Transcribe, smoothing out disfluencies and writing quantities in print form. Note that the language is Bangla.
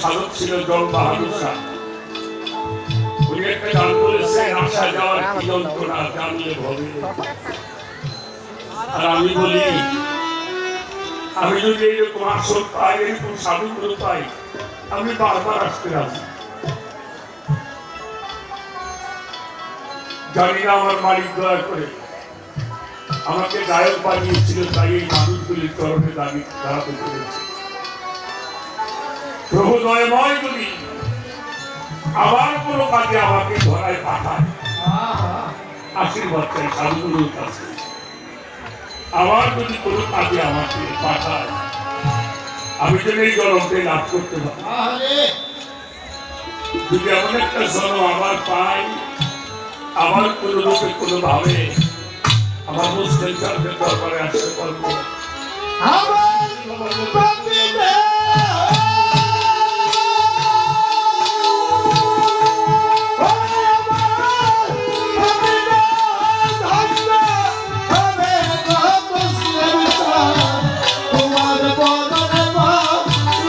সাধক ছিল জল বাহাদুর শাহ। উনি একটা গান বলেছেন, আসা যাওয়ার কি যন্ত্রণা জানলে ভবে। আর আমি বলি, আমি যদি এইরকম আসল পাই, এরকম সাধুগুলো পাই, আমি বারবার আসতে রাজি। জানি না আমার মালিক দয়া করে আমাকে গায়ক বানিয়েছিল, তাই এই মানুষগুলির চরণে দাঁড়াতে পেরেছে। প্রভু দয়াময় যদি আবার কোনো কাজে আমাকে ধরায় পাঠায়, আশীর্বাদ চাই সাধুগুলোর কাছে। আবার যদি কোনো কাজে আমাকে পাঠায়, আমি যেন এই জনমকে লাভ করতে পারি। যদি এমন একটা জন্ম আবার পাই, আবার কোনো লোকে কোনো ভাবে আমার মুসলিম চাঁদের দরবারে আসতে পারবো।